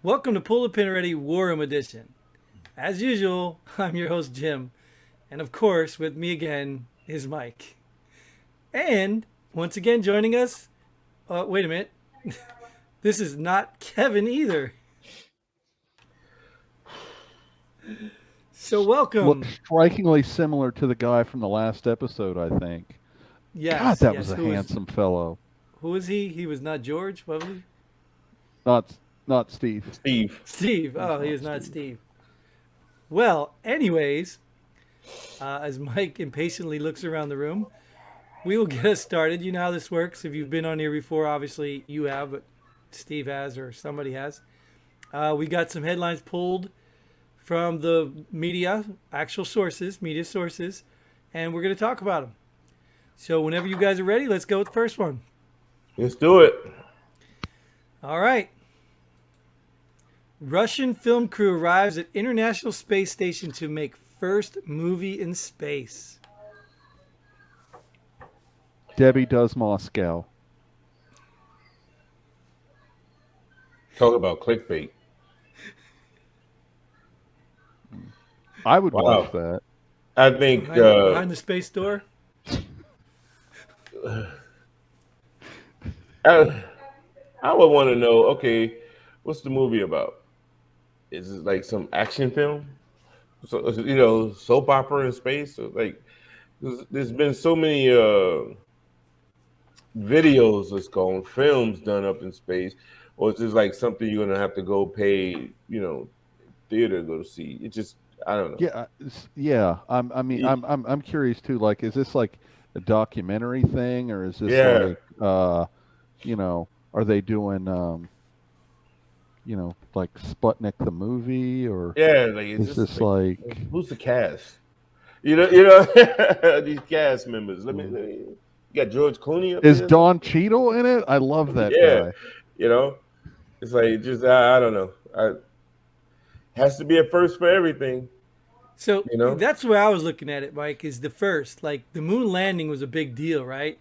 Welcome to Pull the Pin Ready War Room Edition. As usual, I'm your host Jim, and of course, with me again is Mike. And once again, joining us. Wait a minute, this is not Kevin either. So Look welcome. strikingly similar to the guy from the last episode, I think. God, Yes, that was yes. a handsome fellow. Who was he? He was not George. What was he? Not not Steve. Steve. Steve. He's Oh, he not is not Steve. Steve. Well, anyways, as Mike impatiently looks around the room, we will get us started. You know how this works. If you've been on here before, obviously you have, but Steve has or somebody has. We got some headlines pulled from the media, actual sources, media sources, and we're going to talk about them. So whenever you guys are ready, let's go with the first one. Let's do it. All right. Russian film crew arrives at International Space Station to make first movie in space. Debbie does Moscow. Talk about clickbait. I would Wow. watch that. I think Behind the space door. I would want to know, okay, what's the movie about? Is it like some action film? So soap opera in space? Or like there's been so many videos that's called films done up in space, or it's just like something you're gonna have to go pay, theater to go to see. It just I don't know. Yeah. I'm curious too. Like, is this like a documentary thing, or is this Yeah. like, are they doing, like Sputnik the movie, or Yeah, like it's is just this like, who's the cast? These cast members. You got George Clooney up is there. Don Cheadle in it? I love that Yeah, guy. you know, it's like just I don't know. Has to be a first for everything. So You know. that's where I was looking at it, Mike, is the first. Like the moon landing was a big deal, right?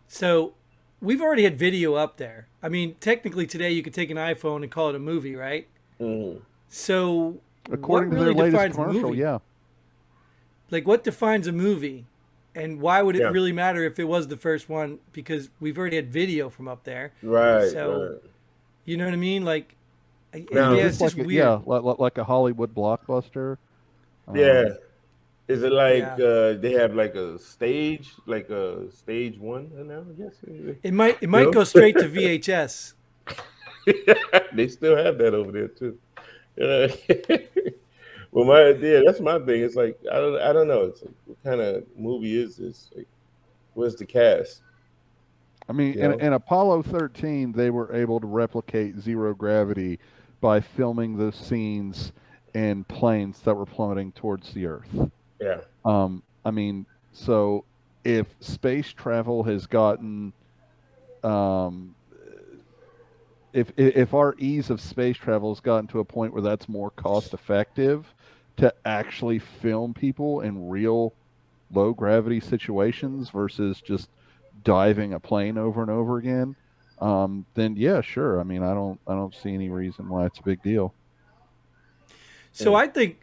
So we've already had video up there. I mean, technically today you could take an iPhone and call it a movie, right? Mhm. So According what to really their latest defines a commercial, movie? yeah. Like what defines a movie? And why would it Yeah. really matter if it was the first one? Because we've already had video from up there. Right. So Right. you know what I mean? Like, Now, yeah, Is it's this just like weird. like a Hollywood blockbuster? yeah. Um, Is it like Yeah, they have like a stage one now? I guess. it might You go straight to VHS. they still have that over there too. Uh, well, that's my thing. It's like I don't know. It's like, what kind of movie is this? Like, where's the cast? I mean, You in know? Apollo 13, they were able to replicate zero gravity by filming those scenes in planes that were plummeting towards the Earth. Yeah. I mean, so if space travel has gotten, um, if our ease of space travel has gotten to a point where that's more cost effective to actually film people in real low gravity situations versus just diving a plane over and over again, then yeah, sure. I mean, I don't see any reason why it's a big deal. So I think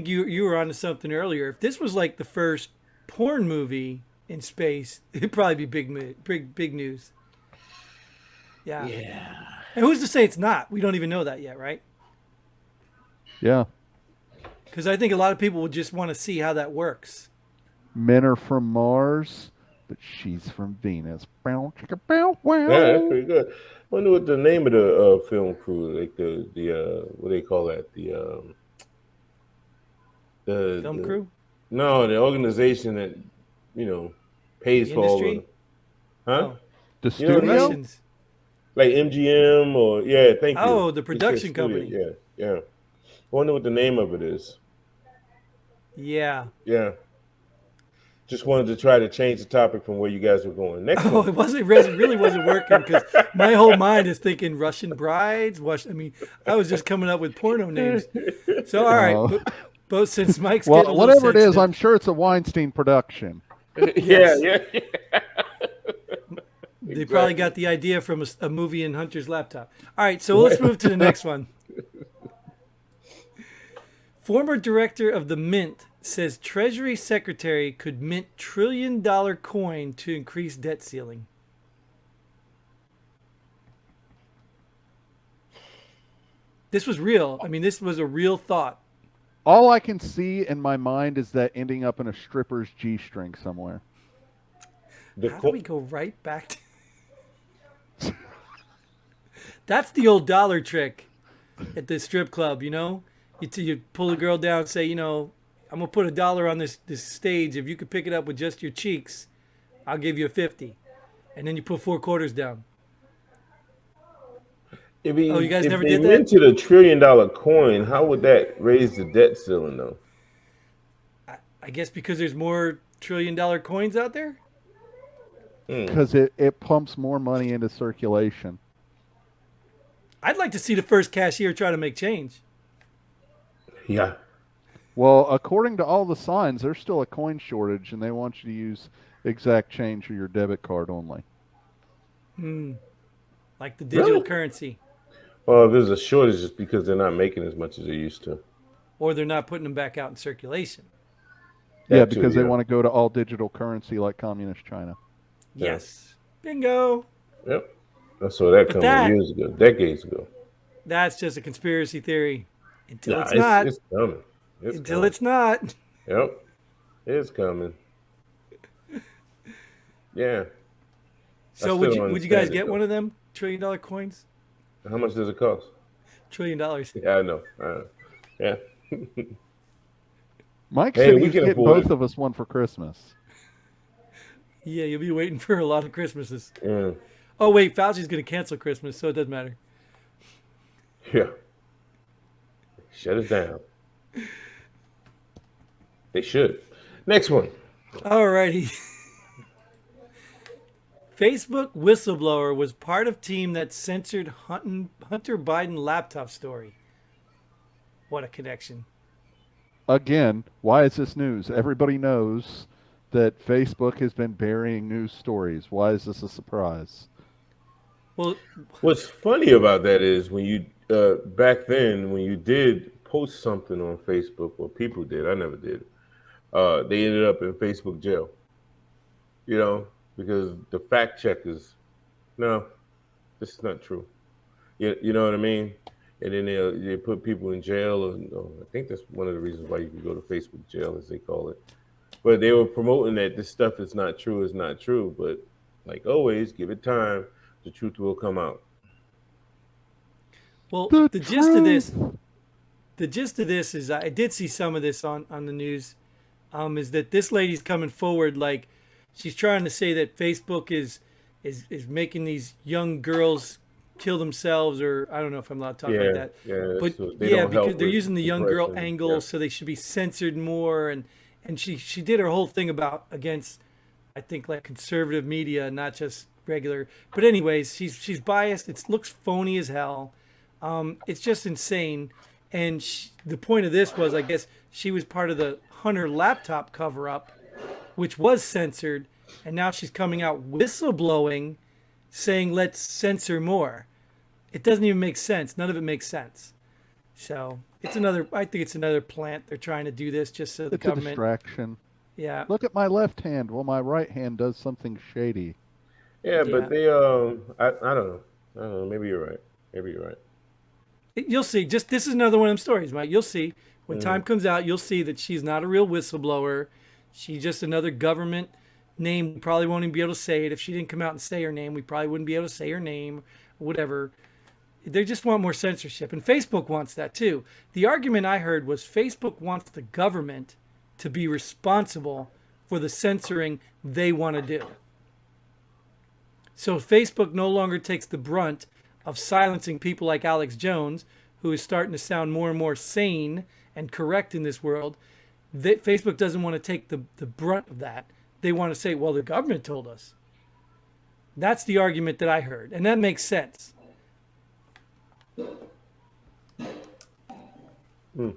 you were onto something earlier. If this was like the first porn movie in space, it'd probably be big news. Yeah. Yeah. And who's to say it's not? We don't even know that yet, right? Yeah, Because I think a lot of people would just want to see how that works. men are from Mars, but she's from Venus. Bow, chicka, bow, Yeah, that's wow. pretty good. Wonder what the name of the film crew, like the what do they call that? Film The crew, no, the organization that you know pays the for all the industry. huh? Oh, The You know the what I mean? studio? Russians. Like MGM or yeah, thank you. Oh, the You said production studio, company. yeah, yeah. I wonder what the name of it is. Yeah. Yeah, just wanted to try to change the topic from where you guys were going. Next Oh, one. it really wasn't working because my whole mind is thinking Russian brides. I mean, I was just coming up with porno names. So all right, Uh, but since Mike's well, getting a little whatever it is, sensitive, I'm sure it's a Weinstein production. Yeah, yes, yeah, they probably exactly. got the idea from a movie in Hunter's laptop. All right, so let's move to the next one. Former director of the Mint says Treasury Secretary could mint $1 trillion coin to increase debt ceiling. This was real. I mean, this was a real thought. All I can see in my mind is that ending up in a stripper's G-string somewhere. How do we go right back to... That's the old dollar trick at the strip club, you know? You pull a girl down and say, you know, I'm going to put $1 on this stage. If you could pick it up with just your cheeks, I'll give you a 50. And then you put 4 quarters down. If Oh, you guys if never they did that? minted $1 trillion coin, how would that raise the debt ceiling though? I guess because there's more $1 trillion coins out there? Because it pumps more money into circulation. I'd like to see the first cashier try to make change. Yeah. Well, according to all the signs, there's still a coin shortage, and they want you to use exact change or your debit card only. Like the digital Really? currency. Well, if there's a shortage, it's because they're not making as much as they used to. Or they're not putting them back out in circulation. Yeah, That too, because they yeah. want to go to all digital currency like communist China. Yeah. Yes. Bingo. Yep. I saw that coming that- years ago, decades ago. That's just a conspiracy theory. Until Nah, it's not. It's coming. Until coming. it's not. Yep. It's coming. Yeah. So still would don't you guys understand it, get though. one of them $1 trillion coins? How much does it cost? $1 trillion. Yeah, I know. Yeah. Mike Hey, said we he's can getting afford both it. of us one for Christmas. Yeah, you'll be waiting for a lot of Christmases. Mm, Oh wait, Fauci's going to cancel Christmas, so it doesn't matter. yeah. Shut it down. They should. Next one. Alrighty. Facebook whistleblower was part of team that censored Hunter Biden laptop story. What a connection. Again, why is this news? Everybody knows that Facebook has been burying news stories. Why is this a surprise? Well, What's funny about that is when you back then when you did post something on Facebook, or people did, I never did. They ended up in Facebook jail. You know, because the fact checkers, no, this is not true. You know what I mean? And then they put people in jail. Or I think that's one of the reasons why you can go to Facebook jail, as they call it. But they were promoting that this stuff is not true, is not true. But like always, give it time, the truth will come out. well, The the gist of this, truth. the gist of this is I did see some of this on the news. Is that this lady's coming forward like she's trying to say that Facebook is making these young girls kill themselves, or I don't know if I'm allowed to talk like that. Yeah. But So they yeah, don't because help they're with using the young girl depression. angle, Yeah. so they should be censored more. And she did her whole thing about against, I think, like conservative media, not just regular. But anyways, she's biased. It looks phony as hell. It's just insane. And the point of this was, I guess, she was part of the Hunter laptop cover up, which was censored, and now she's coming out whistleblowing, saying let's censor more. It doesn't even make sense. None of it makes sense. So it's another. I think it's another plant. They're trying to do this just so the It's a government. distraction. Yeah. Look at my left hand while my right hand does something shady. Yeah, Yeah. but they I don't know. I don't know. Maybe you're right. Maybe you're right. You'll see. Just this is another one of them stories, Mike. You'll see when time comes out. You'll see that she's not a real whistleblower. She's just another government name. We probably won't even be able to say it. If she didn't come out and say her name, we probably wouldn't be able to say her name or whatever. They just want more censorship, and Facebook wants that too. The argument I heard was Facebook wants the government to be responsible for the censoring they want to do. So Facebook no longer takes the brunt of silencing people like Alex Jones, who is starting to sound more and more sane and correct in this world. Facebook doesn't want to take the brunt of that. They want to say, well, the government told us. That's the argument that I heard, and that makes sense.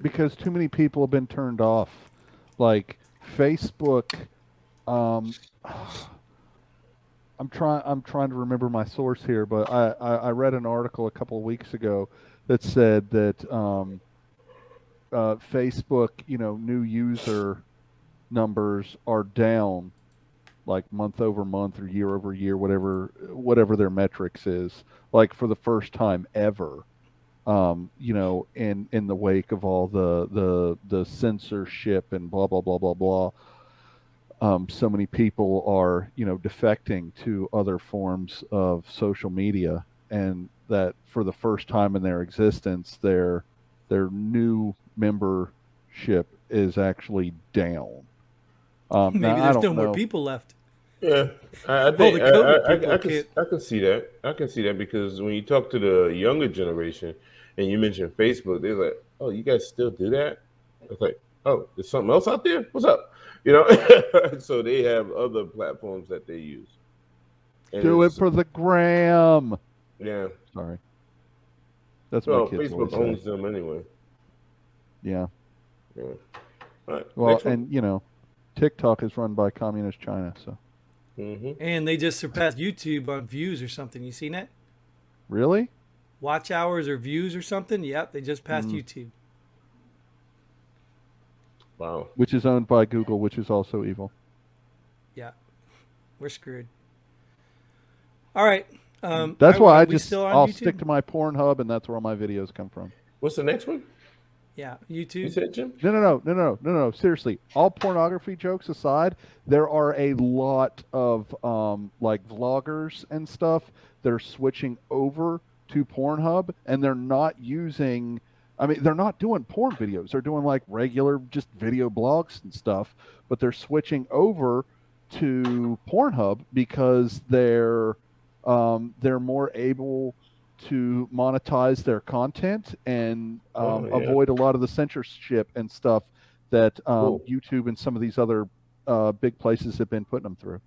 Because too many people have been turned off. Like Facebook, I'm trying to remember my source here, but I read an article a couple of weeks ago that said that Facebook, new user numbers are down like month over month or year over year, whatever their metrics is, like for the first time ever. In the wake of all the censorship and blah blah blah blah blah. So many people are, defecting to other forms of social media, and that for the first time in their existence, their new membership is actually down. Maybe Now I there's don't no more know. people left. Yeah, I All think the COVID people can't. I can see that. I can see that because when you talk to the younger generation and you mention Facebook, they're like, "Oh, you guys still do that?" It's like, "Oh, there's something else out there. What's up?" So they have other platforms that they use, and Do it it's for the gram. yeah. Sorry, that's my Well, kids Facebook always say. owns them anyway. Yeah. Yeah. All right, Well, next one. and TikTok is run by communist China, so Mm-hmm. And they just surpassed YouTube on views or something. You seen that? really. Watch hours or views or something? Yep, they just passed Mm. YouTube. Wow. Which is owned by Google, which is also evil. Yeah, we're screwed. All right. That's why Are I we just still on I'll stick YouTube? to my Pornhub, and that's where all my videos come from. What's the next one? Yeah, You YouTube. said, Jim? No. Seriously, all pornography jokes aside, there are a lot of like vloggers and stuff that are switching over to Pornhub, and they're not using. I mean, they're not doing porn videos. They're doing like regular, just video blogs and stuff. But they're switching over to Pornhub because they're more able to monetize their content and Oh yeah. avoid a lot of the censorship and stuff that Cool. YouTube and some of these other big places have been putting them through.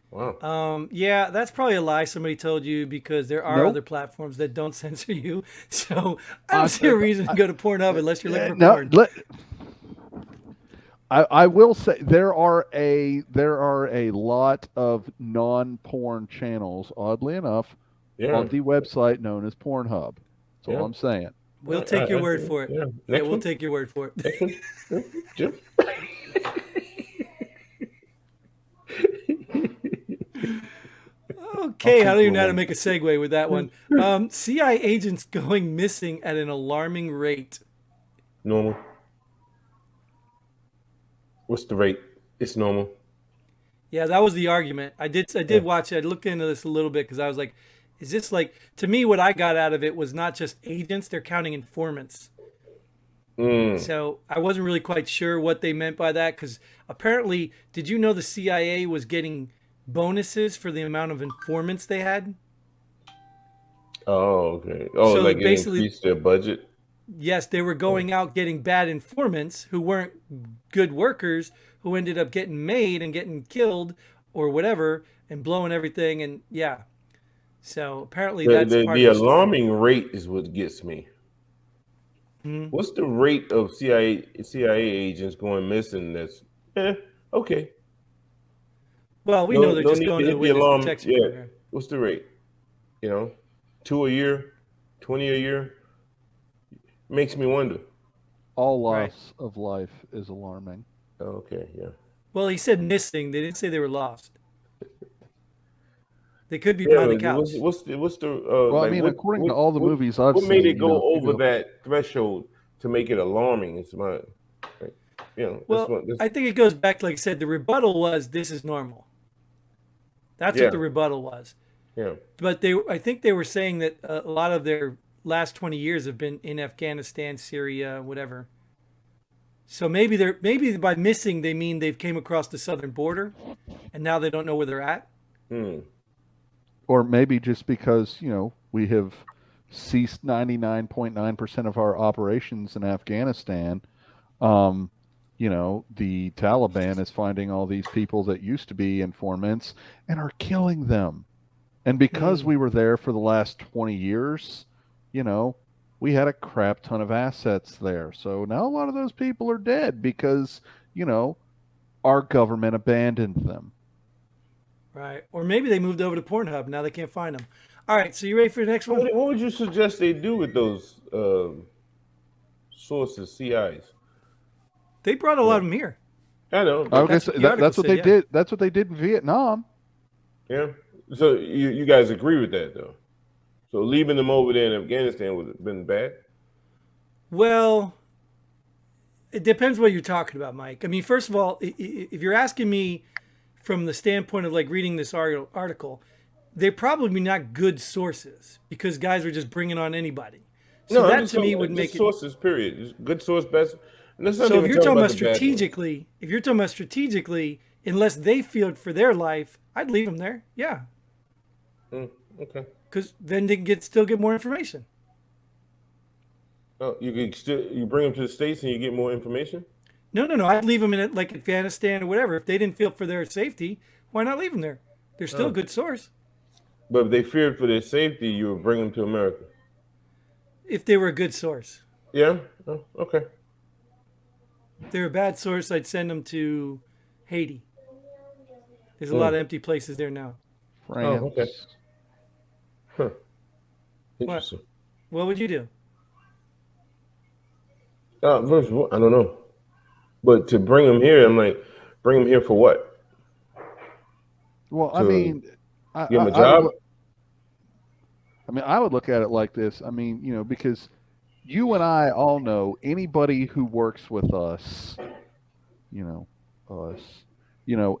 Wow. Yeah, that's probably a lie somebody told you because there are Nope. other platforms that don't censor you. So I don't I, see a reason to go to Pornhub unless you're looking for no, porn. I will say there are a lot of non-porn channels, oddly enough, Yeah. on the website known as Pornhub. That's all Yeah. I'm saying. We'll take your word for it. Yeah. Yeah, Next we'll one. take your word for it. Next one. Yeah. Jim. I'll Okay, I don't even know how to Google make a segue with that one. CIA agents going missing at an alarming rate. Normal. What's the rate? It's normal. Yeah, that was the argument. I did watch it. I looked into this a little bit because I was like, is this like to me what I got out of it was not just agents, they're counting informants. Mm. So I wasn't really quite sure what they meant by that because apparently, did you know the CIA was getting bonuses for the amount of informants they had? Oh, okay. Oh, So like it basically, increased their budget. yes, they were Oh, going out getting bad informants who weren't good workers, who ended up getting made and getting killed or whatever and blowing everything. And yeah, so apparently the, that's the part the of the story. alarming rate is what gets me. Mhm. What's the rate of CIA agents going missing? That's okay. Well, we No, know they're no just need going to to the hit the witness alarm protection yet. program. What's the rate? You know, 2 a year, 20 a year. Makes me wonder. all Right. loss of life is alarming. Okay, yeah, Well, he said missing. They didn't say they were lost. They could be yeah. behind the But What's couch. what's the what's the Well, I like mean, according to all the movies I've what made seen, it go over that threshold to make it alarming? It's my, like, that's Well, what this. I think it goes back to, like I said, the rebuttal was this is normal. That's what Yeah, the rebuttal was. yeah. But I think they were saying that a lot of their last 20 years have been in Afghanistan, Syria, whatever. So maybe by missing they mean they've came across the southern border and now they don't know where they're at. Hmm. or maybe just because we have ceased 99.9% of our operations in Afghanistan. Um, the Taliban is finding all these people that used to be informants and are killing them. And because Hmm. we were there for the last 20 years, you know, we had a crap ton of assets there. So now a lot of those people are dead because, you know, our government abandoned them. Right. Or maybe they moved over to Pornhub. Now they can't find them. All right. So you ready for the next one? What would you suggest they do with those sources, CIs. They brought a You lot know, of them here. I know, I but guess That's what the article that's what said. they Yeah. did. That's what they did in Vietnam. yeah. So you guys agree with that though? So leaving them over there in Afghanistan would have been bad. Well, it depends what you're talking about, Mike. I mean, first of all, if you're asking me from the standpoint of like reading this article, they're probably not good sources because guys were just bringing on anybody. So No, I'm that just to me talking would about make just it. sources. Period. Just good source, best. And let's not So if even you're talk talking about about the bad ones. strategically, if you're talking about strategically, unless they feared for their life, I'd leave them there. Yeah, Mm, okay. because then they can still get more information. Oh, you can still you bring them to the states and you get more information. No, no, no. I'd leave them in like Afghanistan or whatever. If they didn't feel for their safety, why not leave them there? They're still a Oh, good source. but if they feared for their safety, you would bring them to America. If they were a good source. Yeah. Oh, okay. If they're a bad source, I'd send them to Haiti. There's a lot Mm. of empty places there now. Oh, okay. France. Huh. What? Interesting. What would you do? First of all, I don't know, but to bring them here, I'm like, bring them here for what? Well, I To mean, give them a I would job? look. I mean, I would look at it like this. I mean, because you and I all know anybody who works with us, you know, us,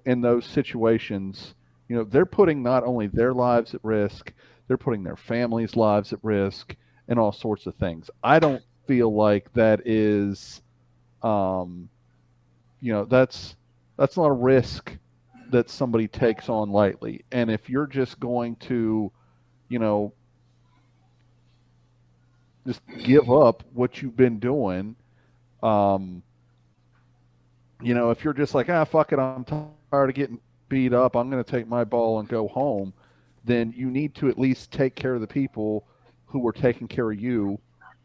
in those situations, they're putting not only their lives at risk, they're putting their families' lives at risk and all sorts of things. I don't feel like that is, um, that's not a risk that somebody takes on lightly. And if you're just going to, you know, just give up what you've been doing, um, if you're just like, fuck it, I'm tired of getting beat up, I'm going to take my ball and go home, then you need to at least take care of the people who were taking care of you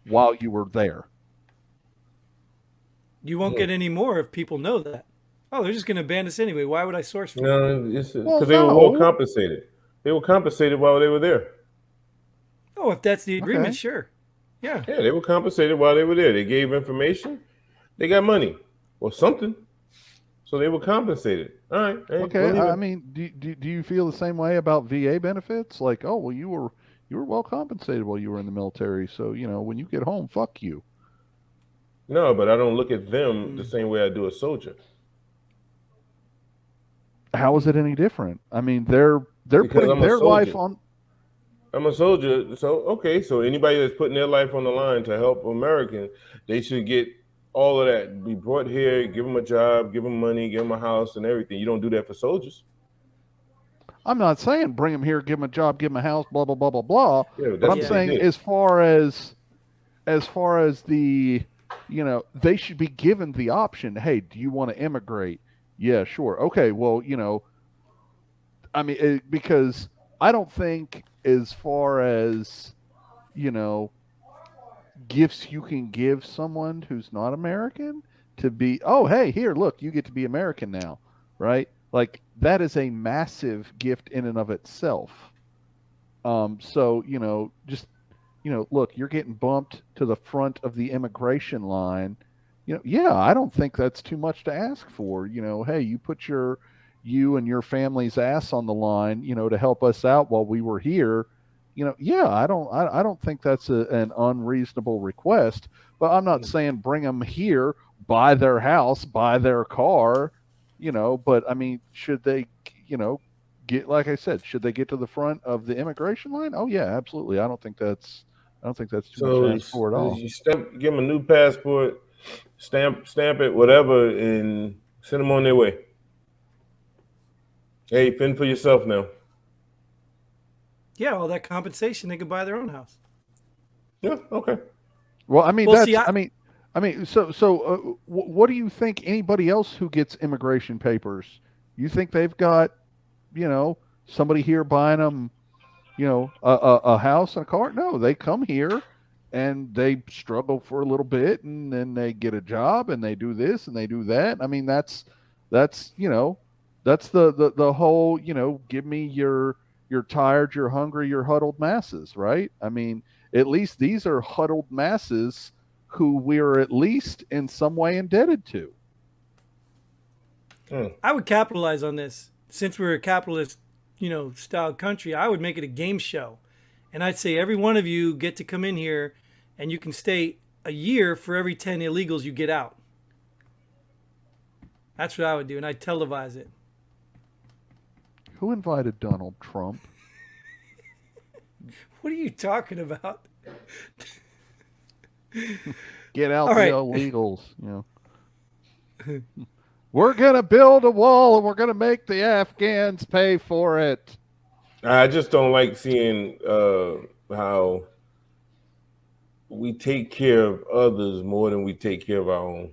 while you were there. You won't Hmm. get any more if people know that. Oh, they're just going to ban us anyway. Why would I source for them? No, it's Well, because they were well no. compensated. They were compensated while they were there. Oh, if that's the agreement, Okay. sure. Yeah. Yeah, they were compensated while they were there. They gave information. They got money or something. So they were compensated. All right. Hey, Okay. we'll leave I it. mean, do you feel the same way about VA benefits? Like, oh, well, you were well compensated while you were in the military, so when you get home, fuck you. No, but I don't look at them the Mm, same way I do a soldier How is it mm. any different? I mean, they're because putting I'm a their life soldier. on. I'm a soldier. So, okay. So anybody that's putting their life on the line to help American, they should get all of that. Be brought here, give them a job, give them money, give them a house and everything. You don't do that for soldiers. I'm not saying bring them here, give them a job, give them a house, blah blah blah blah blah. Yeah, But that's I'm what they Yeah. saying did. as far as the, they should be given the option. Hey, do you want to immigrate? Yeah, sure. Okay, well, I mean, because I don't think as far as you know gifts you can give someone who's not American to be, oh, hey, here, look, you get to be American now, right? Like that is a massive gift in and of itself. So, just, look, you're getting bumped to the front of the immigration line. Yeah, I don't think that's too much to ask for. Hey, you put you and your family's ass on the line, to help us out while we were here. Yeah, I don't think that's an unreasonable request, but I'm not saying bring them here, buy their house, buy their car, but I mean, should they, you know, get, like I said, should they get to the front of the immigration line? Oh yeah, absolutely. I don't think that's too much to So ask for at all. you stamp, give them a new passport, stamp it, whatever, and send them on their way. Hey, fend for yourself now. Yeah, all that compensation, they could buy their own house. Yeah, okay. Well, I mean Well, see, that's so what do you think anybody else who gets immigration papers? You think they've got, somebody here buying them, a house and a car? No, they come here and they struggle for a little bit and then they get a job and they do this and they do that. I mean, that's the whole, give me you're tired, you're hungry, you're huddled masses, right? I mean, at least these are huddled masses who we're at least in some way indebted to. Mm. I would capitalize on this. Since we're a capitalist, style country, I would make it a game show. And I'd say every one of you get to come in here and you can stay a year for every 10 illegals you get out. That's what I would do, and I'd televise it. Who invited Donald Trump? What are you talking about? Get out All the right. illegals, We're going to build a wall and we're going to make the Afghans pay for it. I just don't like seeing how we take care of others more than we take care of our own.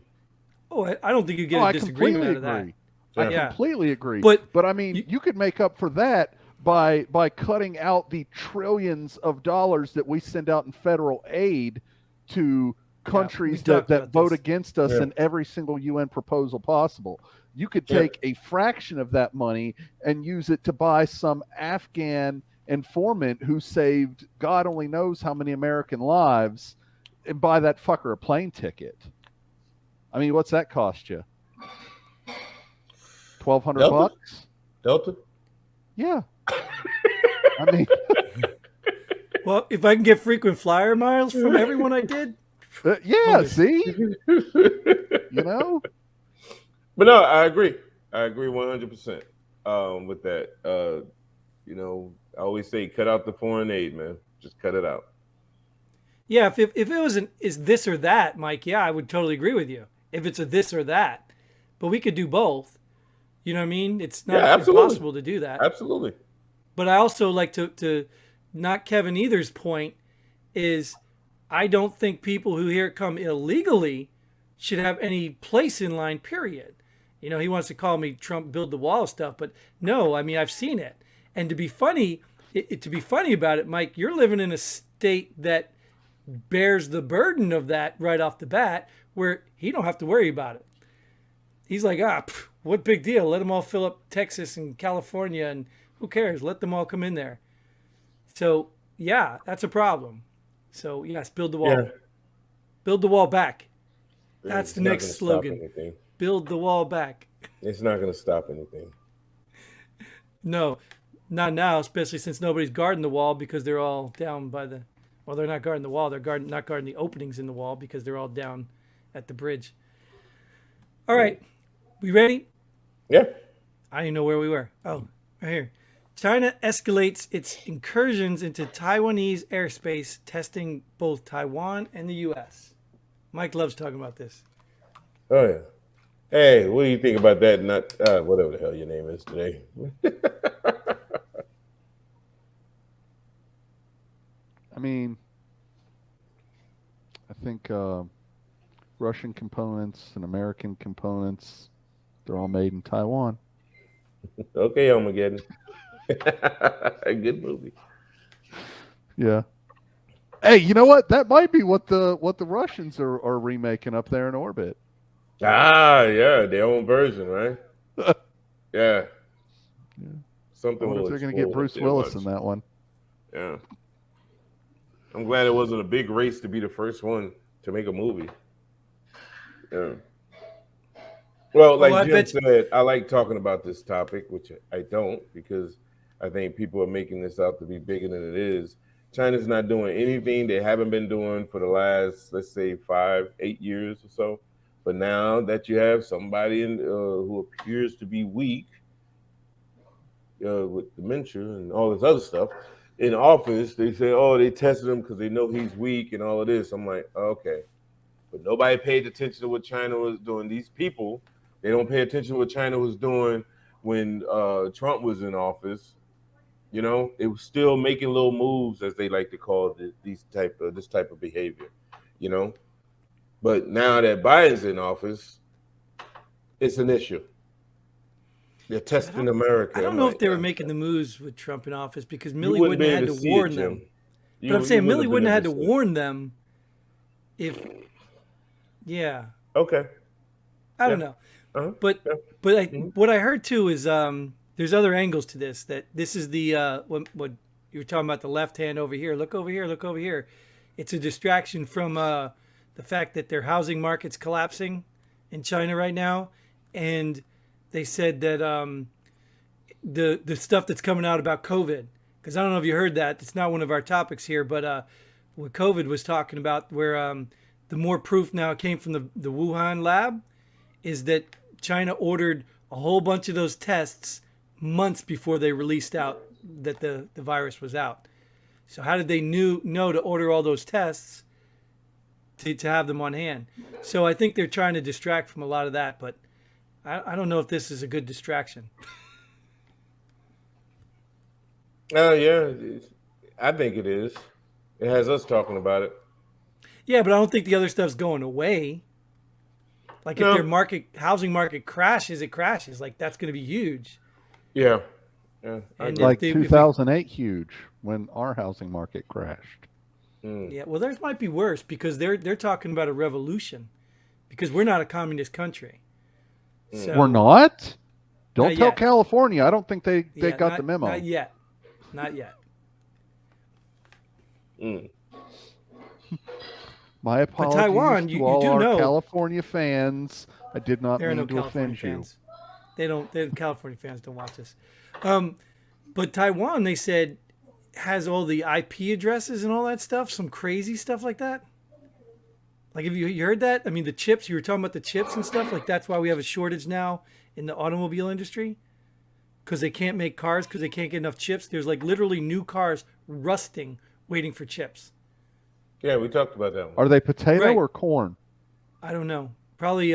Oh, I don't think you get Oh, a I disagreement completely out of that. agree. I Yeah. completely agree. But I mean, you could make up for that by cutting out the trillions of dollars that we send out in federal aid to countries talked that about vote this. against us Yeah. in every single UN proposal possible. You could Yeah. take a fraction of that money and use it to buy some Afghan informant who saved God only knows how many American lives and buy that fucker a plane ticket. I mean, what's that cost you? $1,200? Delta? Yeah. I mean, Well, if I can get frequent flyer miles from everyone I did, yeah, Bonus. see? But no, I agree. I agree 100% with that. I always say cut out the foreign aid, man. Just cut it out. yeah, if it was is this or that, Mike, yeah, I would totally agree with you. If it's a this or that, but we could do both. You know what I mean? It's not Yeah, absolutely. impossible to do that. Absolutely. But I also like to not Kevin either's point is I don't think people who here come illegally should have any place in line, period. He wants to call me Trump build the wall stuff, but no, I mean, I've seen it. And to be funny about it, Mike, you're living in a state that bears the burden of that right off the bat, where he don't have to worry about it. He's like, what big deal? Let them all fill up Texas and California, and who cares? Let them all come in there. So yeah, that's a problem. So yes, build the wall. Yeah. Build the wall back. That's It's the not next gonna stop slogan. anything. Build the wall back. It's not going to stop anything. No, not now, especially since nobody's guarding the wall because they're all down by the. Well, they're not guarding the wall. They're not guarding the openings in the wall because they're all down at the bridge. All right, we ready? Yeah. I didn't know where we were. Oh, right here. China escalates its incursions into Taiwanese airspace, testing both Taiwan and the U.S. Mike loves talking about this. Oh yeah. Hey, what do you think about that? Not whatever the hell your name is today. I mean, I think Russian components and American components, they're all made in Taiwan. Okay, Armageddon. A good movie. Yeah. Hey, you know what? That might be what the Russians are remaking up there in orbit. Yeah, their own version, right? Yeah. Yeah. I Something wonder if will they're going to get explode if Bruce they Willis watch. in that one. Yeah. I'm glad it wasn't a big race to be the first one to make a movie. Yeah. Well, like I Jim bet you- said, I like talking about this topic, which I don't, because I think people are making this out to be bigger than it is. China's not doing anything they haven't been doing for the last, let's say, 5-8 years or so. But now that you have somebody who appears to be weak with dementia and all this other stuff in office, they say, oh, they tested him because they know he's weak and all of this. I'm like, okay. But nobody paid attention to what China was doing. These people, they don't pay attention to what China was doing when Trump was in office. It was still making little moves, as they like to call it, this type of behavior. But now that Biden's in office, it's an issue. They're testing America. I don't I'm know like, if they were making the moves with Trump in office because you Millie wouldn't wouldn't be have had able to see warn it, them. Jim. But I'm saying Millie wouldn't have had to been able warn them if, yeah, Okay. I don't know. Uh-huh. But Yeah. what I heard too is there's other angles to this. That this is the what you were talking about, the left hand over here. Look over here. Look over here. It's a distraction from the the fact that their housing market's collapsing in China right now, and they said that the stuff that's coming out about COVID, because I don't know if you heard that. It's not one of our topics here, but what COVID was talking about, where the more proof now came from the Wuhan lab, is that China ordered a whole bunch of those tests months before they released out that the virus was out. So how did they know to order all those tests to have them on hand? So I think they're trying to distract from a lot of that, but I don't know if this is a good distraction. Yeah, I think it is. It has us talking about it. Yeah, but I don't think the other stuff's going away. Like if their No. housing market crashes, it crashes. Like that's going to be huge. Yeah. Yeah. I And agree. Like if we 2008, huge when our housing market crashed. Mm. yeah, well, theirs might be worse because they're talking about a revolution because we're not a communist country. Mm. We're So not. Don't not tell yet. California. I don't think they Yeah, got the not memo. yet, not yet. Mm. My But apologies Taiwan, to you all do our know California fans. I did not there are no mean to California offend you. fans. They don't. The California fans don't watch this. Um, but Taiwan, they said, has all the IP addresses and all that stuff. Some crazy stuff like that. Like, have you heard that? I mean, the chips. You were talking about the chips and stuff. Like, that's why we have a shortage now in the automobile industry because they can't make cars because they can't get enough chips. There's like literally new cars rusting, waiting for chips. Yeah, we talked about that one. Are they potato Right. or corn? I don't know. Probably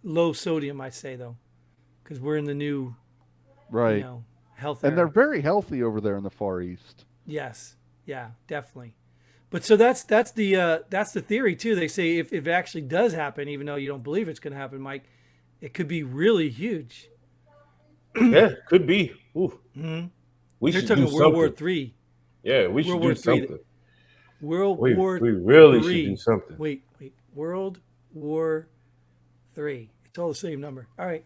low sodium, I say though, because we're in the new, Right. health And they're era. very healthy over there in the Far East. Yes. Yeah, definitely. But so that's the theory too. They say if it actually does happen, even though you don't believe it's going to happen, Mike, it could be really huge. Yeah, could be. Ooh, Hmm. we They're should do talking World War something. Three. Yeah, we should World do War Three. something. World We War we really should do Three. something. Wait. World War Three. It's all the same number. All right.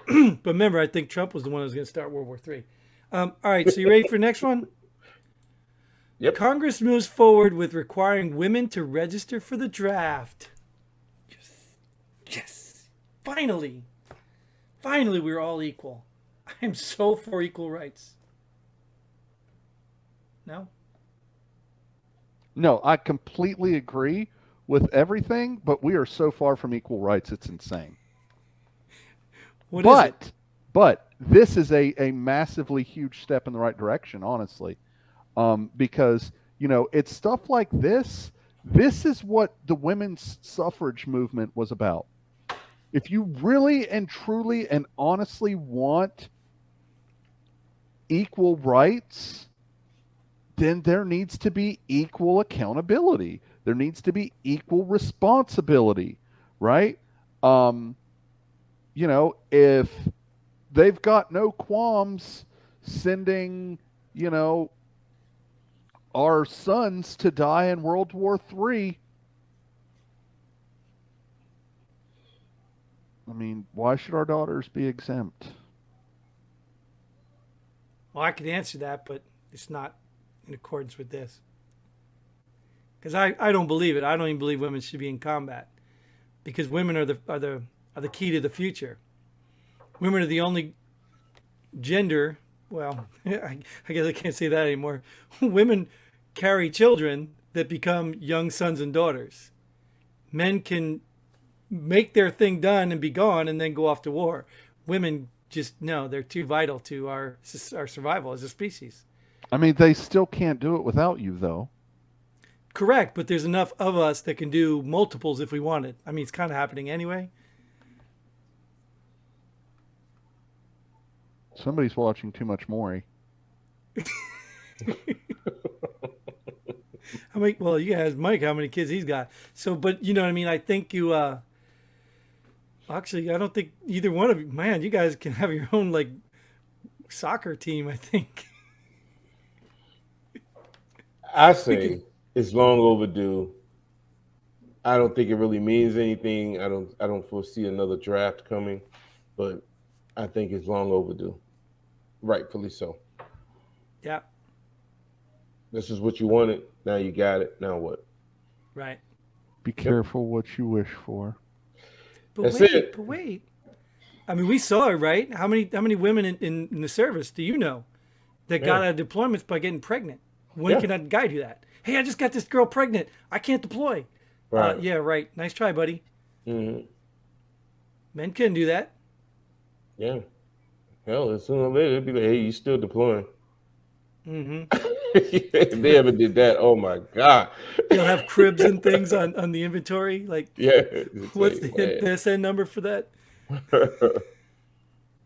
But remember, I think Trump was the one who was going to start World War Three. All right. So you ready for the next one? Yep. Congress moves forward with requiring women to register for the draft. Yes. Finally. Finally, we're all equal. I am so for equal rights. No? No, I completely agree with everything, but we are so far from equal rights. It's insane. What is it? But this is a massively huge step in the right direction, honestly, because it's stuff like this. This is what the women's suffrage movement was about. If you really and truly and honestly want equal rights, then there needs to be equal accountability. There needs to be equal responsibility, right? If they've got no qualms sending, you know, our sons to die in World War III, I mean, why should our daughters be exempt? Well, I could answer that, but it's not in accordance with this. Because I don't believe it. I don't even believe women should be in combat. Because women are the key to the future. Women are the only gender. Well, I guess I can't say that anymore. Women carry children that become young sons and daughters. Men can make their thing done and be gone and then go off to war. Women just no, they're too vital to our survival as a species. I mean, they still can't do it without you, though. Correct, but there's enough of us that can do multiples if we wanted. I mean, it's kind of happening anyway. Somebody's watching too much Maury. How many? Well, you guys, Mike, how many kids he's got? So, but you know what I mean. I think you. Actually, I don't think either one of you. Man, you guys can have your own like soccer team. I think. I We could. say it's long overdue. I don't think it really means anything. I don't foresee another draft coming, but I think it's long overdue. Rightfully so. Yeah. This is what you wanted. Now you got it. Now what? Right. Be Yep. careful what you wish for. But That's wait, it. but wait. I mean, we saw it, right? How many women in the service do you know that Yeah. got out of deployments by getting pregnant? When Yeah. can a guy do that? Hey, I just got this girl pregnant. I can't deploy. Right. Yeah, right. Nice try, buddy. Hmm. Men couldn't do that. Yeah. Hell, as soon as later, it'd be like, hey, you still deploying. Hmm. If they ever did that, oh my God. They'll have cribs and things on the inventory. Like, Yeah. It's what's like, the SN number for that? man.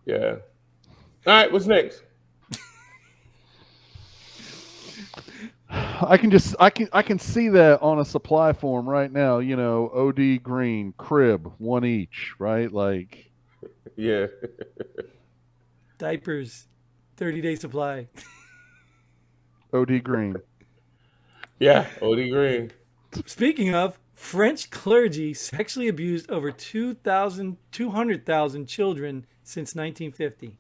Yeah. All right, what's next? I can see that on a supply form right now. OD green crib one each, right? Like Yeah. Diapers, 30-day supply. OD green. Yeah. OD Green. Speaking of, French clergy sexually abused over 200,000 children since 1950.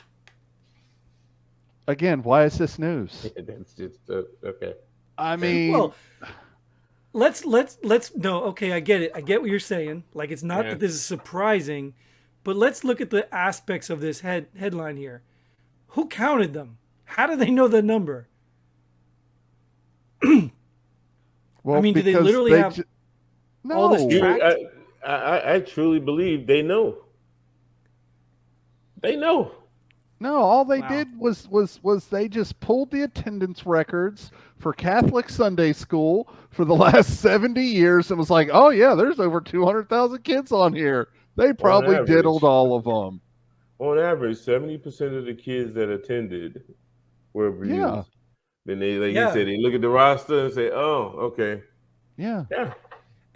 Again, why is this news? That's just okay. I Yeah. mean, Well, let's no, okay, I get it. I get what you're saying. Like, it's not Yeah. that this is surprising, but let's look at the aspects of this headline here. Who counted them? How do they know the number? I well, mean, do they because literally have all this no, tracked? I truly believe they know. They know. no. All they Wow. did was they just pulled the attendance records for Catholic Sunday school for the last 70 years and was like, oh yeah, there's over 200,000 kids on here. They On probably diddled average, all of them. 70% of the kids that attended were Yeah, abused. Then they, like you Yeah. said, they look at the roster and say, "Oh, okay, yeah. yeah,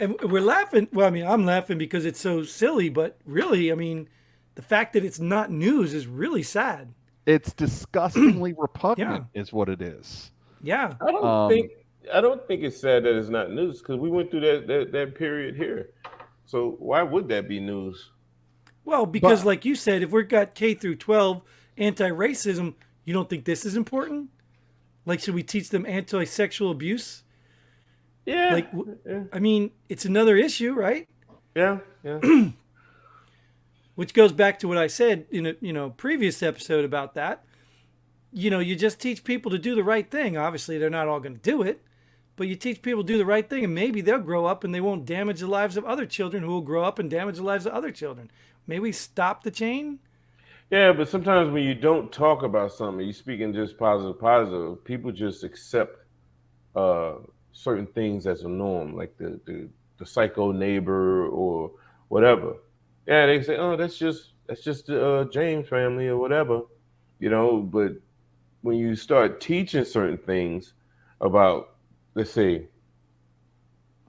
And we're laughing. Well, I mean, I'm laughing because it's so silly, but really, I mean, the fact that it's not news is really sad. It's disgustingly Yeah. repugnant, is what it is. Yeah. I don't Um, think I don't think it's sad that it's not news because we went through that period here. So why would that be news? Well, because but like you said, if we've got K through 12 anti-racism, you don't think this is important? Like, should we teach them anti-sexual abuse? Yeah, Like, yeah, I mean, it's another issue, right? yeah, yeah. Which goes back to what I said in a previous episode about that. You just teach people to do the right thing. Obviously, they're not all going to do it, but you teach people to do the right thing, and maybe they'll grow up and they won't damage the lives of other children who will grow up and damage the lives of other children. May we stop the chain? Yeah, but sometimes when you don't talk about something, you speaking just positive, people just accept uh, certain things as a norm, like the psycho neighbor or whatever. Yeah, they say, oh, that's just the James family or whatever, But when you start teaching certain things about, let's say,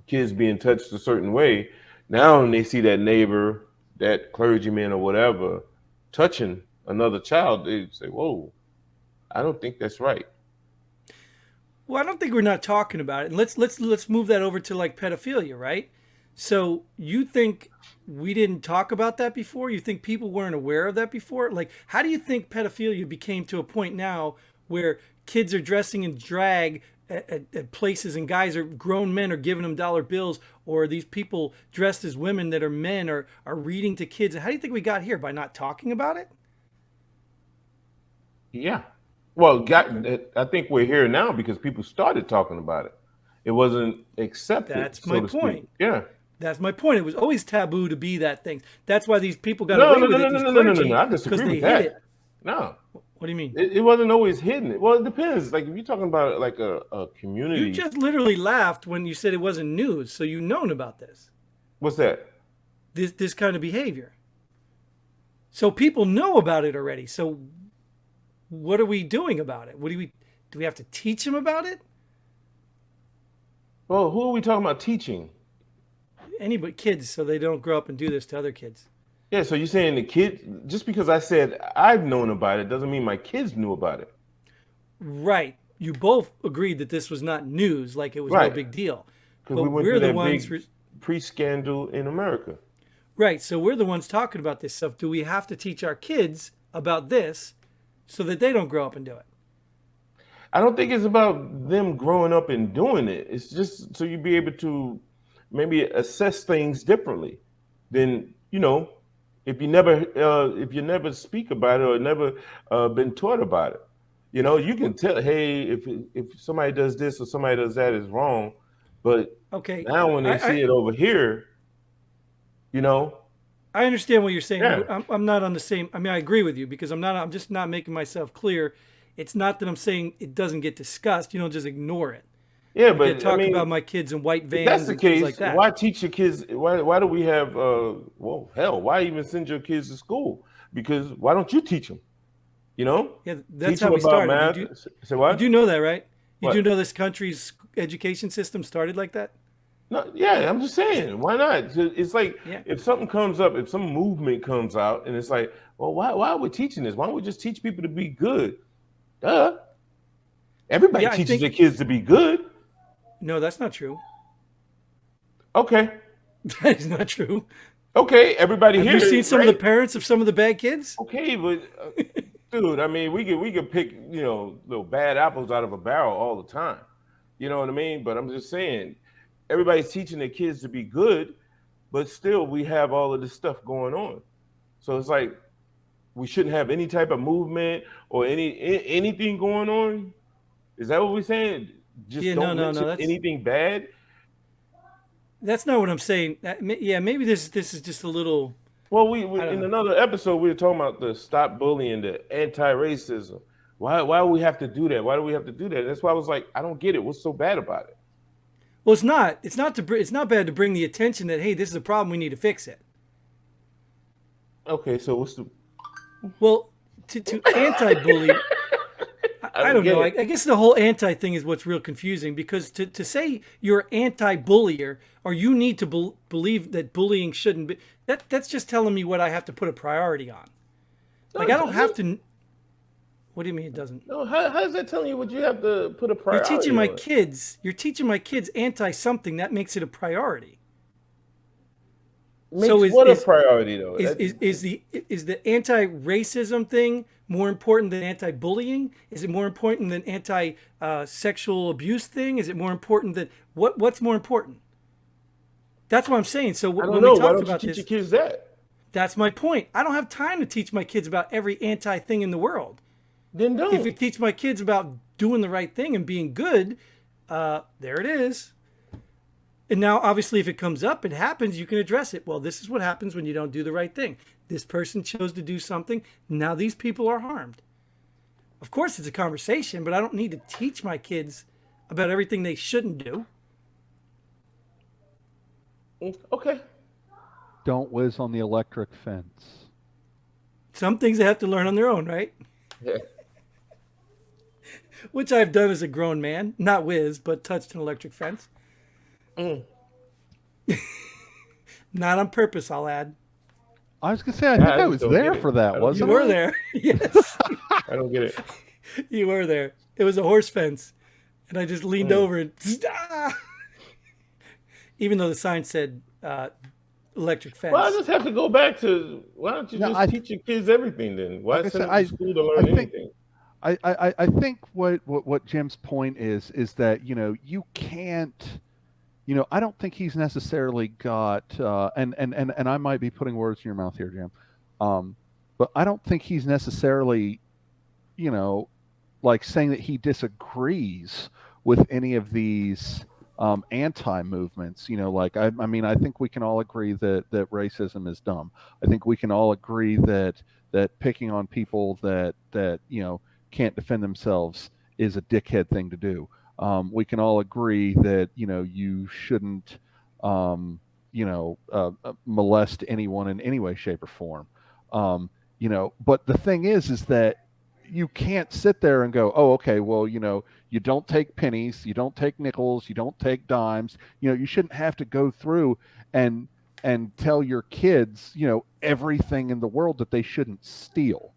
kids being touched a certain way, now when they see that neighbor, that clergyman or whatever, touching another child, they say, whoa, I don't think that's right. Well, I don't think we're not talking about it. And let's move that over to like pedophilia, right? So you think we didn't talk about that before? You think people weren't aware of that before? Like, how do you think pedophilia became to a point now where kids are dressing in drag at places and guys are grown men are giving them dollar bills, or these people dressed as women that are men are reading to kids? How do you think we got here? By not talking about it? Yeah. Well, Okay. I think we're here now because people started talking about it. It wasn't accepted, That's my so to speak. point. Yeah. That's my point. It was always taboo to be that thing. That's why these people got No, away no, with no, it, no, no, these no, no, no, no, no. clergy, I because disagree they with hid it. that. No, What do you mean? it wasn't always hidden. Well, it depends. Like if you're talking about like a You community, just literally laughed when you said it wasn't news, so you've known about this. what's that? This kind of behavior. So people know about it already. So what are we doing about it? What do we have to teach them about it? Well, who are we talking about teaching? Anybody, kids, so they don't grow up and do this to other kids. Yeah, so you're saying the kid, just because I said I've known about it doesn't mean my kids knew about it. Right. You both agreed that this was not news, like it was no Right. big deal. Because But we went we're through the that ones. big pre-scandal in America. Right. So we're the ones talking about this stuff. Do we have to teach our kids about this so that they don't grow up and do it? I don't think it's about them growing up and doing it. It's just so you be able to maybe assess things differently than if you never speak about it or never been taught about it. You can tell, hey, if somebody does this or somebody does that is wrong, but Okay, now when they I see it over here, you know, I understand what you're saying. yeah, I'm not on the same. I mean, I agree with you because I'm not. I'm just not making myself clear. It's not that I'm saying it doesn't get discussed. You don't just ignore it. yeah. Like I But I talk about mean, my kids in white if that's vans the and things like case, that. why teach your kids? Why do we have? Well, hell, why even send your kids to school? Because why don't you teach them? You know, Yeah, that's teach how them we about started. math. Say You do what? know that, right? You do What? know this country's education system started like that. No, yeah, I'm just saying, why not? It's like Yeah, if something comes up, if some movement comes out, and it's like, well, why are we teaching this? Why don't we just teach people to be good? Duh. Everybody yeah. I teaches their think kids to be good. no, that's not true. Okay, That is not true. okay, everybody Have you seen here, some of the right? parents of some of the bad kids? Okay, but dude, I mean, we could pick little bad apples out of a barrel all the time. You know what I mean? But I'm just saying, everybody's teaching their kids to be good, but still we have all of this stuff going on. So it's like we shouldn't have any type of movement or anything going on. Is that what we're saying? Just Yeah, no, don't no, mention no. anything bad. That's not what I'm saying. Yeah, maybe this is just a little. Well, we I don't in know. another episode we were talking about the stop bullying, the anti-racism. Why do we have to do that? Why do we have to do that? That's why I was like, I don't get it. What's so bad about it? Well, it's not. It's not to. It's not bad to bring the attention that hey, this is a problem. We need to fix it. Okay, so what's the? Well, to anti-bully, I I don't don't get know. it. I guess the whole anti thing is what's real confusing because to say you're anti-bullier or you need to believe that bullying shouldn't be that's just telling me what I have to put a priority on. No, Like it I don't have doesn't. to. What do you mean it doesn't? No, how's that telling you what you have to put a You're teaching priority my on? kids. You're teaching my kids anti something that makes it a priority. So Makes what a priority though? is the anti-racism thing more important than anti-bullying? Is it more important than anti-sexual abuse thing? Is it more important than what's more important? That's what I'm saying. So I don't when we know. Why talked don't you about teach your this, kids that? that's my point. I don't have time to teach my kids about every anti thing in the world. Then If don't. it teach my kids about doing the right thing and being good, there it is. And now, obviously, if it comes up, it happens, you can address it. Well, this is what happens when you don't do the right thing. This person chose to do something. Now these people are harmed. Of course, it's a conversation, but I don't need to teach my kids about everything they shouldn't do. Okay. Don't whiz on the electric fence. Some things they have to learn on their own, right? Yeah. Which I've done as a grown man. Not whiz, but touched an electric fence. Mm. Not on purpose, I'll add. I was gonna say, I think I I just was don't there get it. for that, I don't You get wasn't it. were I? there. Yes, I don't get it. you were there. It was a horse fence. And I just leaned Mm. over and even though the sign said electric Well, I fence. just have to go back to why don't you No, just teach your kids everything then? Why like I send said, them to school to I learn think anything? I think what Jim's point is that you can't. I don't think he's necessarily got, and I might be putting words in your mouth here, Jim, but I don't think he's necessarily, you know, like saying that he disagrees with any of these anti movements. Like I mean, I think we can all agree that racism is dumb. I think we can all agree that picking on people that can't defend themselves is a dickhead thing to do. We can all agree that you shouldn't molest anyone in any way, shape, or form. But the thing is that you can't sit there and go, oh, okay, well, you don't take pennies, you don't take nickels, you don't take dimes. You shouldn't have to go through and tell your kids, everything in the world that they shouldn't steal,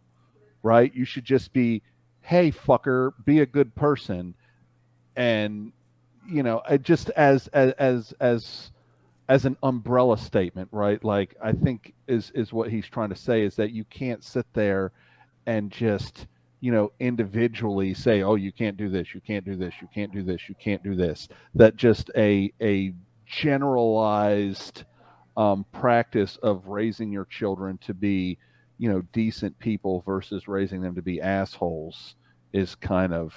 right? You should just be, hey, fucker, be a good person, and just as an umbrella statement, right? Like I think is what he's trying to say is that you can't sit there and just individually say, oh, you can't do this, you can't do this, you can't do this, you can't do this. That just a generalized practice of raising your children to be, decent people versus raising them to be assholes is kind of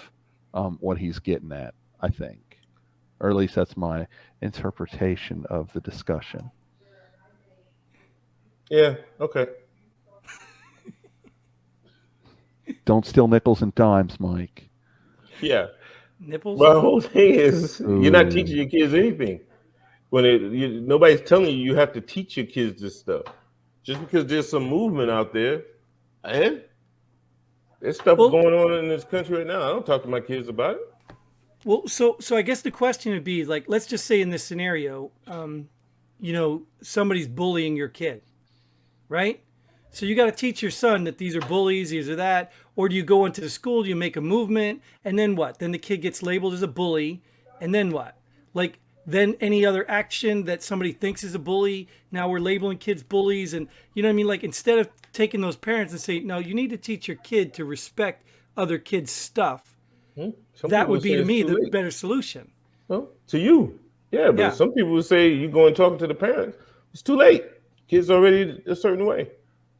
what he's getting at, I think. Or at least that's my interpretation of the discussion. Yeah. Okay. Don't steal nickels and dimes, Mike. Yeah. Nipples? But the whole thing is, you're not teaching Ooh. your kids anything. Nobody's telling you you have to teach your kids this stuff. Just because there's some movement out there, and there's stuff Well, going on in this country right now. I don't talk to my kids about it. so I guess the question would be like, let's just say in this scenario, somebody's bullying your kid, right? So you got to teach your son that these are bullies, these are that, or do you go into the school, do you make a movement, and then what? Then the kid gets labeled as a bully, and then what? Like then any other action that somebody thinks is a bully, now we're labeling kids bullies, and you know what I mean? Like instead of taking those parents and say, no, you need to teach your kid to respect other kids' stuff. Some That people would would be say to it's me too the late. better solution. Well, to you, yeah, but Yeah. some people would say you go and talking to the parents. It's too late. Kids already a certain way.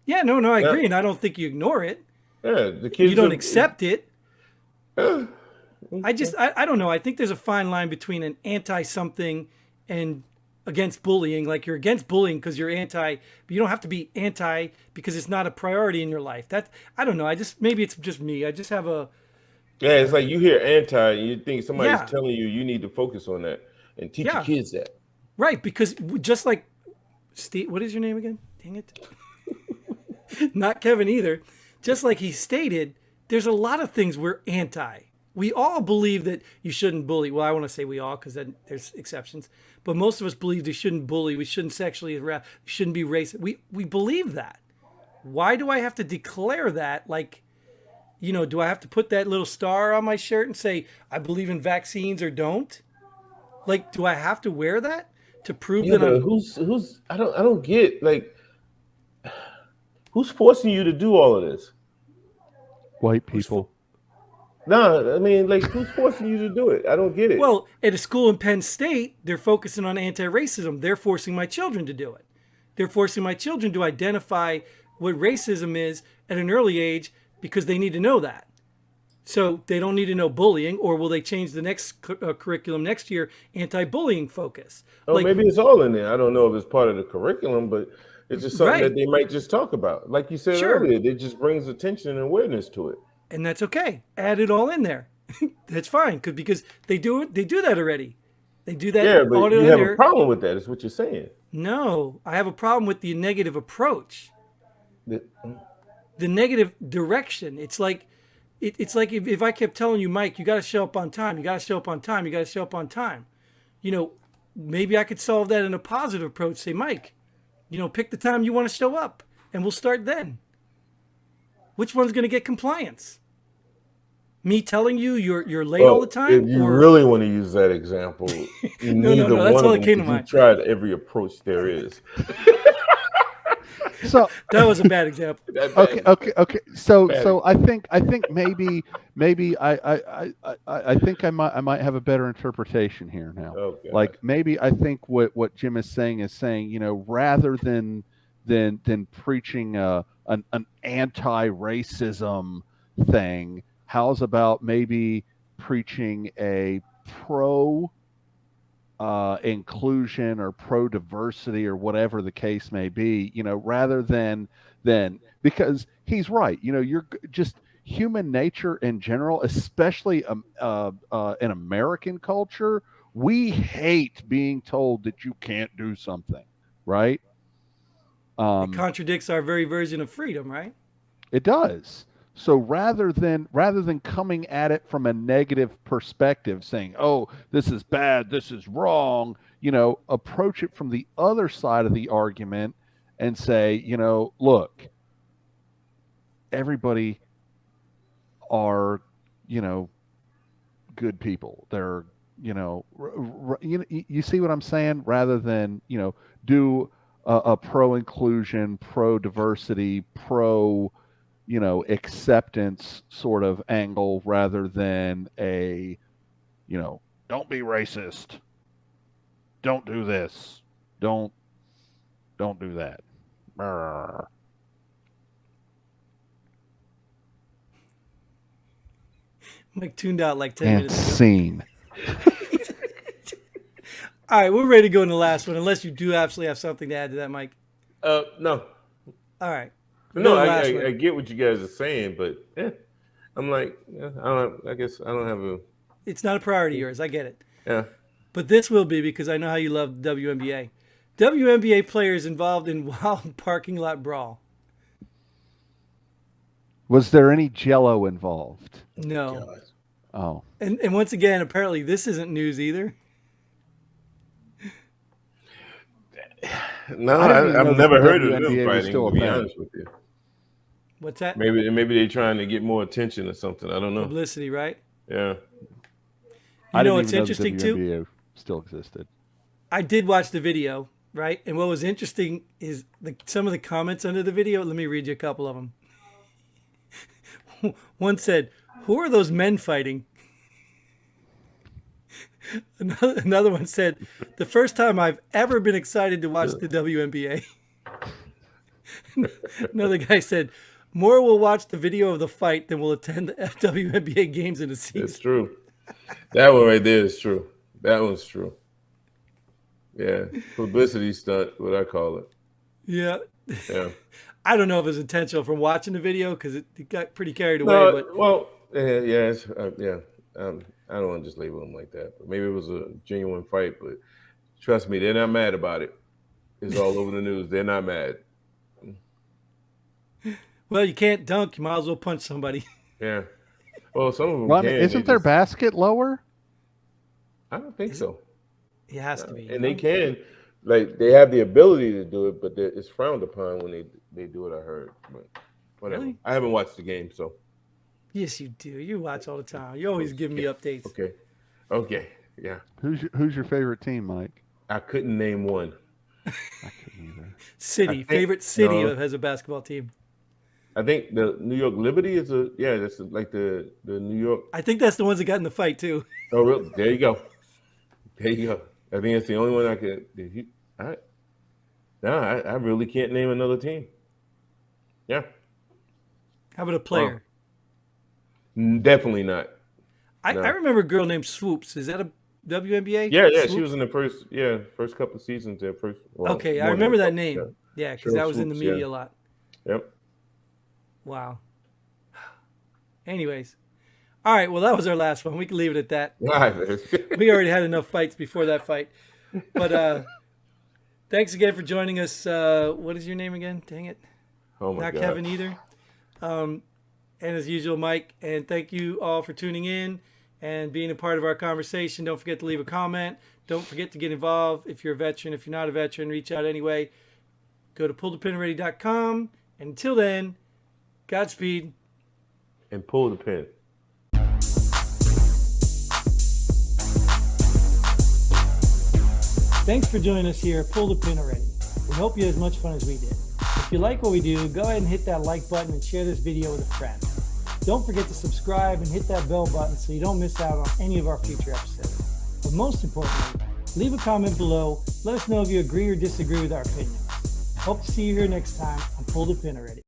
Yeah, no, I Yeah, agree, and I don't think you ignore it. yeah. The You kids don't are. accept it. Yeah, I don't know. I think there's a fine line between an anti something and against bullying. Like you're against bullying because you're anti, but you don't have to be anti because it's not a priority in your life. That I don't know. I just maybe it's just me. I just have a yeah. It's like you hear anti, and you think somebody's yeah, telling you need to focus on that and teach your yeah, kids that. right. Because just like Steve, what is your name again? Dang it, not Kevin either. Just like he stated, there's a lot of things we're anti. We all believe that you shouldn't bully. Well, I want to say we all because then there's exceptions. But most of us believe we shouldn't bully. We shouldn't sexually harass. We shouldn't be racist. We believe that. Why do I have to declare that? Like, do I have to put that little star on my shirt and say I believe in vaccines or don't? Like, do I have to wear that to prove Yeah, that but I'm who's I don't get like who's forcing you to do all of this? White who's for? people. No, I mean like who's forcing you to do it? I don't get it. Well, at a school in Penn State, they're focusing on anti-racism. They're forcing my children to do it. They're forcing my children to identify what racism is at an early age because they need to know that. So they don't need to know bullying, or will they change the next curriculum next year anti-bullying focus? Oh, Like, maybe it's all in there. I don't know if it's part of the curriculum, but it's just something that right, they might just talk about. Like you said sure, earlier, it just brings attention and awareness to it. and that's okay. Add it all in there. That's fine because they do it. They do that already. They do that Yeah, but all you in have a there. problem with that, is what you're saying. No, I have a problem with the negative approach, That- the negative direction. It's like if I kept telling you, Mike, you got to show up on time. You got to show up on time. You got to show up on time. You know, maybe I could solve that in a positive approach. Say, Mike, pick the time you want to show up, and we'll start then. Which one's going to get compliance? Me telling you you're late all the Well, if time, you or really want to use that example, no, neither no, that's one all of that them, came to because mind. you've tried every approach there is. So That was a bad example. That okay, bad, okay. So bad. so I think maybe I think I might have a better interpretation here now. Oh God. Like maybe I think what Jim is saying, rather than preaching an anti-racism thing, how's about maybe preaching a pro inclusion or pro diversity or whatever the case may be, rather than because he's right, you're just human nature in general, especially in American culture, we hate being told that you can't do something, right? It Um, contradicts our very version of freedom, right? It does. So rather than coming at it from a negative perspective, saying, "Oh, this is bad, this is wrong," approach it from the other side of the argument and say, "Look, everybody are, you know, good people. They're, you see what I'm saying? Rather than, do a pro inclusion, pro diversity, pro acceptance sort of angle rather than a, don't be racist, don't do this, don't do that. Brr. Mike tuned out like 10 And minutes ago. scene. All right, we're ready to go in the last one, unless you do absolutely have something to add to that, Mike. No, All right. no, The last one. I get what you guys are saying, but I'm like, I guess I don't have a. It's not a priority of yours. I get it. Yeah. But this will be, because I know how you love WNBA. WNBA players involved in wild parking lot brawl. Was there any Jello involved? No. God. Oh, And once again, apparently this isn't news either. No, I didn't even know I've that never the heard of them WNBA was fighting. still To a be thing. honest with you, What's that? maybe they're trying to get more attention or something. I don't know. Publicity, right? Yeah. I You know didn't what's even know interesting the too? WNBA still existed. I did watch the video, right? And what was interesting is some of the comments under the video. Let me read you a couple of them. One said, "Who are those men fighting?" Another one said, "The first time I've ever been excited to watch the WNBA." Another guy said, "More will watch the video of the fight than will attend the WNBA games in a It's season." true. That one right there is true. That one's true. Yeah. Publicity stunt, what I call it. Yeah. Yeah. I don't know if it was intentional from watching the video because it got pretty carried away, No, but well, yeah, yeah. I don't want to just label them like that, but maybe it was a genuine fight. But trust me, they're not mad about it. It's all over the news. They're not mad. well, you can't dunk. You might as well punch somebody. Yeah. Well, some of them Well, I can. mean, They isn't their just, basket lower? I don't think so. It has to be. And they can, like, they have the ability to do it, but it's frowned upon when they do it. I heard, but whatever. Really? I haven't watched the game, so Yes, you do. You watch all the time. You always give me updates. okay, yeah. Who's your favorite team, Mike? I couldn't name one. I couldn't either. City, think- favorite city no. has a basketball team. I think the New York Liberty is that's like the New York. I think that's the ones that got in the fight too. Oh, really? There you go. There you go. I think it's the only one I could. I really can't name another team. Yeah, How about a player? definitely not. I no. remember a girl named Swoops. Is that a WNBA? Yeah, she Swoops? was in the first couple of seasons there. Okay, I more than remember a that couple, name. Yeah, because Cheryl that was in the Swoops, media yeah. a lot. Yep. Wow. Anyways. All right, well, that was our last one. We can leave it at that. All right, man. We already had enough fights before that fight. But thanks again for joining us. What is your name again? Dang it. Oh my Not God. Kevin either. And as usual, Mike. And thank you all for tuning in and being a part of our conversation. Don't forget to leave a comment. Don't forget to get involved. If you're a veteran, if you're not a veteran, reach out anyway. Go to pullthepinready.com. And until then, Godspeed. And pull the pin. Thanks for joining us here at Pull the Pin Already. We hope you had as much fun as we did. If you like what we do, go ahead and hit that like button and share this video with a friend. Don't forget to subscribe and hit that bell button so you don't miss out on any of our future episodes. But most importantly, leave a comment below. Let us know if you agree or disagree with our opinions. Hope to see you here next time on Pull the Pin Already.